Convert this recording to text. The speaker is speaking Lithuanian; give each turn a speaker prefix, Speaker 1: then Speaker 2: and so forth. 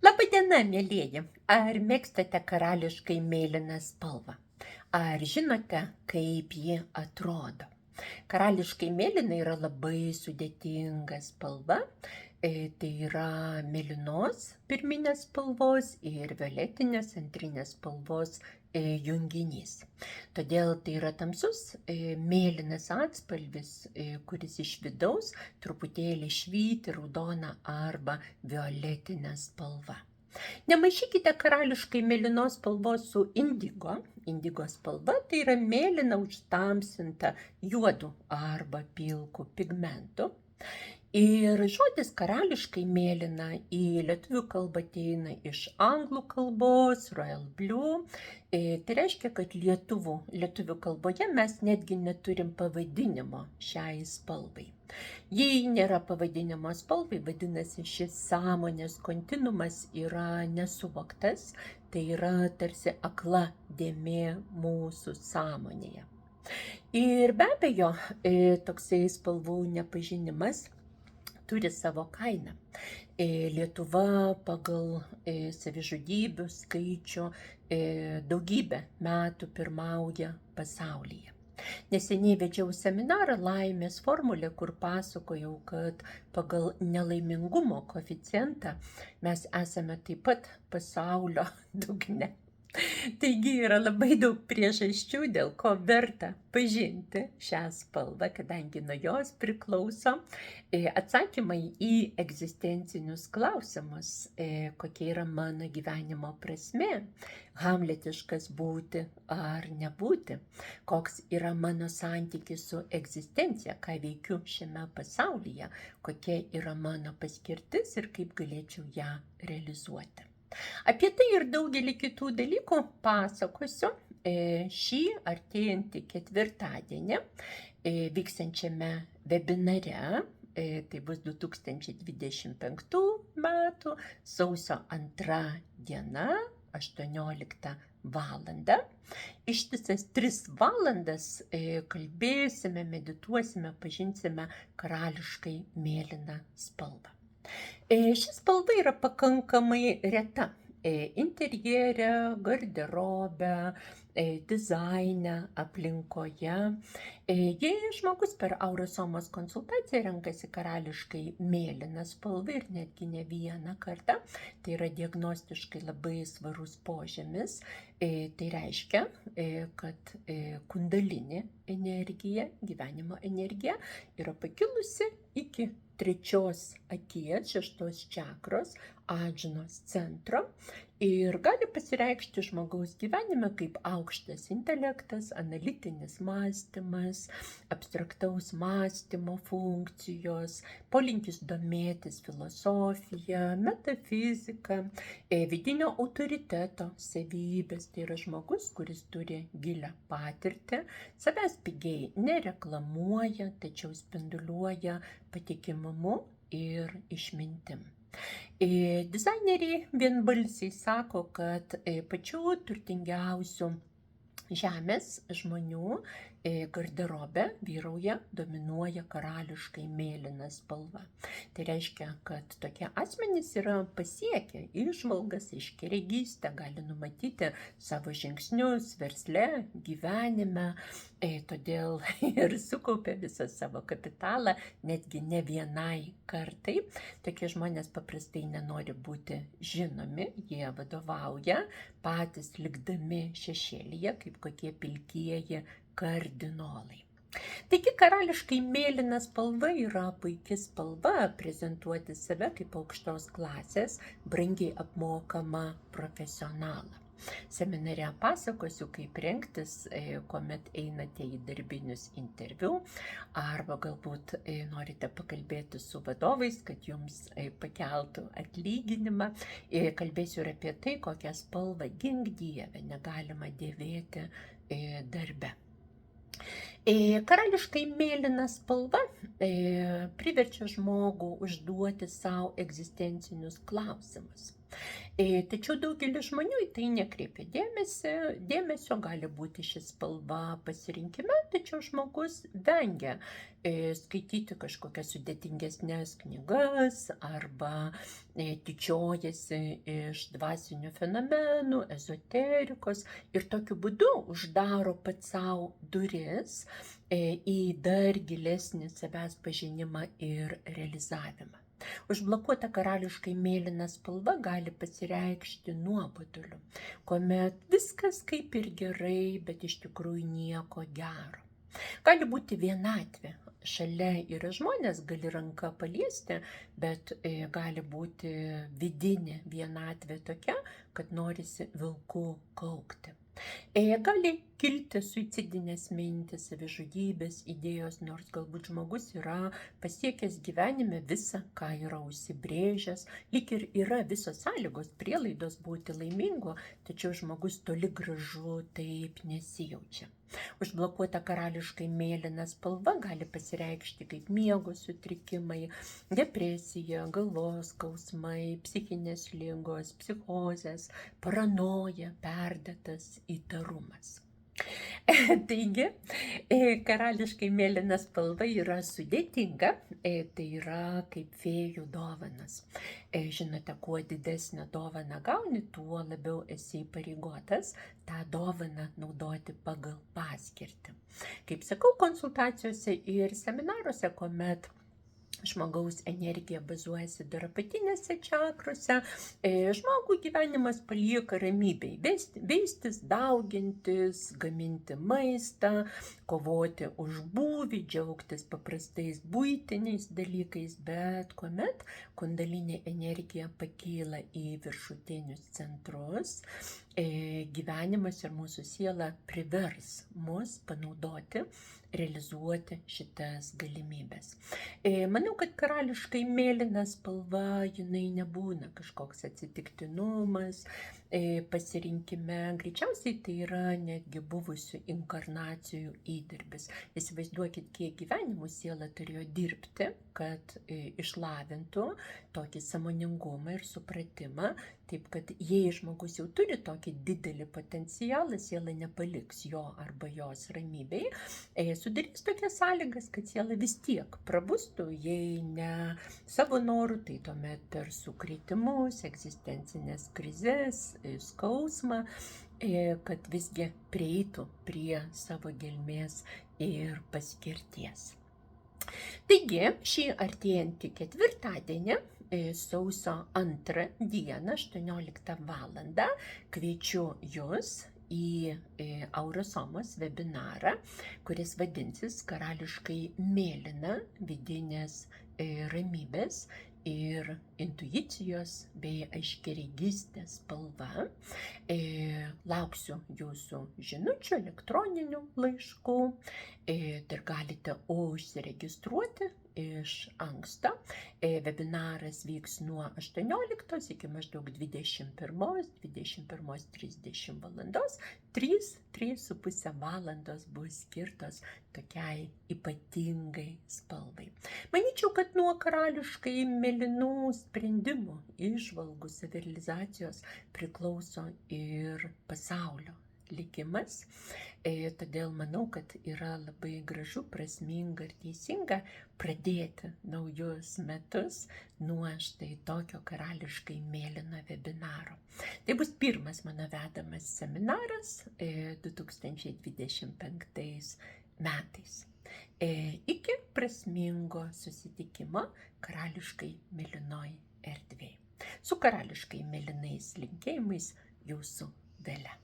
Speaker 1: Labadiena, mielieji! Ar mėgstate karališkai mėlyną spalvą? Ar žinote, kaip ji atrodo? Karališkai mėlyna yra labai sudėtinga spalva. Tai yra mėlynos pirminės spalvos ir violetinės antrinės spalvos junginys. Todėl tai yra tamsus mėlynas atspalvis, kuris iš vidaus truputėlį švyti raudona arba violetinė spalva. Nemaišykite karališkai mėlynos spalvos su indigo. Indigo spalva tai yra mėlyna užtamsinta juodu arba pilku pigmentu. Ir žodis karališkai mėlyna į lietuvių kalbą ateina iš anglų kalbos, royal blue. Tai reiškia, kad lietuvių kalboje mes netgi neturim pavadinimo šiai spalvai. Jei nėra pavadinimo spalvai, vadinasi, šis sąmonės kontinuumas yra nesuvoktas, tai yra tarsi akla dėmė mūsų sąmonėje. Ir be abejo, toksai spalvų nepažinimas turi savo kainą. Lietuva pagal savižudybių skaičių daugybę metų pirmauja pasaulyje. Neseniai vedžiau seminarą laimės formulė, kur pasakojau, kad pagal nelaimingumo koeficientą mes esame taip pat pasaulio dugne. Taigi yra labai daug priežasčių, dėl ko verta pažinti šią spalvą, kadangi nuo jos priklauso atsakymai į egzistencinius klausimus, kokia yra mano gyvenimo prasmė, hamletiškas būti ar nebūti, koks yra mano santykis su egzistencija, ką veikiu šiame pasaulyje, kokia yra mano paskirtis ir kaip galėčiau ją realizuoti. Apie tai ir daugelį kitų dalykų pasakosiu šį artėjantį ketvirtadienį vyksiančiame webinare. Tai bus 2025 metų sausio 2 diena, 18 valandą. Ištisas 3 valandas kalbėsime, medituosime, pažinsime karališkai mėlyną spalvą. Ši spalva yra pakankamai reta interjere, garderobe, dizaine, aplinkoje. Jei žmogus per aurosomos konsultaciją renkasi karališkai mėlyną spalvą ir netgi ne vieną kartą, tai yra diagnostiškai labai svarus požymis. Tai reiškia, kad kundalini energija, gyvenimo energija yra pakilusi iki 3 akies, 6 čakros, adžinos centro ir gali pasireikšti žmogaus gyvenime kaip aukštas intelektas, analitinis mąstymas, abstraktaus mąstymo funkcijos, polinkis domėtis filosofija, metafizika, vidinio autoriteto savybės. Tai yra žmogus, kuris turi gilią patirtį, savęs pigiai nereklamuoja, tačiau spinduliuoja patikimumu ir išmintim. Dizaineriai vienbalsiai sako, kad pačių turtingiausių žemės žmonių garderobe vyrauja, dominuoja karališkai mėlyna spalva. Tai reiškia, kad tokie asmenys yra pasiekę įžvalgas, aiškiaregystę, gali numatyti savo žingsnius versle, gyvenime, todėl ir sukaupia visą savo kapitalą, netgi ne vienai kartai. Tokie žmonės paprastai nenori būti žinomi, jie vadovauja patys likdami šešėlyje, kaip kokie pilkieji kardinolai. Taigi karališkai mėlyna spalva yra puikia spalva prezentuoti save kaip aukštos klasės, brangiai apmokamą profesionalą. Seminare pasakosiu, kaip rengtis, kuomet einate į darbinius interviu, arba galbūt norite pakalbėti su vadovais, kad jums pakeltų atlyginimą. Kalbėsiu ir apie tai, kokią spalvą, gink Dieve, negalima dėvėti darbe. Karališkai mėlyna spalva priverčia žmogų užduoti savo egzistencinius klausimus. Tačiau daugelis žmonių į tai nekreipia dėmesio, gali būti ši spalva pasirinkime, tačiau žmogus vengia skaityti kažkokias sudėtingesnės knygas arba tyčiojasi iš dvasinių fenomenų, ezoterikos ir tokiu būdu uždaro pats savo duris į dar gilesnį savęs pažinimą ir realizavimą. Užblokuota karališkai mėlyna spalva gali pasireikšti nuoboduliu, kuomet viskas kaip ir gerai, bet iš tikrųjų nieko gero. Gali būti vienatvė. Šalia yra žmonės, gali ranką paliesti, bet gali būti vidinė vienatvė tokia, kad norisi vilkų kaukti. Gali kilti suicidinės mintys, savižudybės idėjos, nors galbūt žmogus yra pasiekęs gyvenime visą, ką yra užsibrėžęs, lyg ir yra visos sąlygos, prielaidos būti laimingu, tačiau žmogus toli gražu taip nesijaučia. Užblokuota karališkai mėlyna spalva gali pasireikšti kaip miego sutrikimai, depresija, galvos skausmai, psichinės ligos, psichozės, paranoja, perdėtas įtarumas. Taigi, karališkai mėlyna spalva yra sudėtinga, tai yra kaip fėjų dovanas. Žinote, kuo didesnę dovaną gauni, tuo labiau esi įpareigotas tą dovaną naudoti pagal paskirtį. Kaip sakau, konsultacijose ir seminaruose, kuomet žmogaus energija bazuojasi dar apatinėse čakrose, žmogų gyvenimas palieka ramybei, veistis, daugintis, gaminti maistą, kovoti už būvį, džiaugtis paprastais buitiniais dalykais, bet kuomet kundalinė energija pakyla į viršutinius centrus, gyvenimas ir mūsų siela privers mus panaudoti, realizuoti šitas galimybės. Manau, kad karališkai mėlyna spalva, jinai nebūna kažkoks atsitiktinumas pasirinkime. Greičiausiai tai yra netgi buvusių inkarnacijų įdirbis. Įsivaizduokit, kiek gyvenimų siela turėjo dirbti, kad išlavintų tokį sąmoningumą ir supratimą, taip kad jei žmogus jau turi tokį didelį potencialą, siela nepaliks jo arba jos ramybei, sudarys tokias sąlygas, kad siela vis tiek prabustų, jei ne savo norų, tai tuomet per sukrėtimus, egzistencinės krizės, skausmą, kad visgi prieitų prie savo gelmės ir paskirties. Taigi, šį artėjantį ketvirtadienį, sausio 2 dieną, 18 valandą, kviečiu jūs į Aurosomos webinarą, kuris vadinsis Karališkai mėlyna vidinės ramybės ir intuicijos bei aiškiaregystės spalva. Lauksiu jūsų žinučių, elektroninių laiškų. Dar galite užsiregistruoti iš anksto. Webinaras vyks nuo 18 iki maždaug 21:30 valandos. 3,5 valandos bus skirtos tokiai ypatingai spalvai. Manyčiau, kad nuo karališkai mėlynų sprendimų, įžvalgų, savirealizacijos priklauso ir pasaulio likimas. Todėl manau, kad yra labai gražu, prasminga ir teisinga pradėti naujus metus nuo štai tokio karališkai mėlyno webinaro. Tai bus pirmas mano vedamas seminaras 2025 metais. Iki prasmingo susitikimo karališkai mėlynoj erdvėj. Su karališkai mėlynais linkėjimais jūsų Dalia.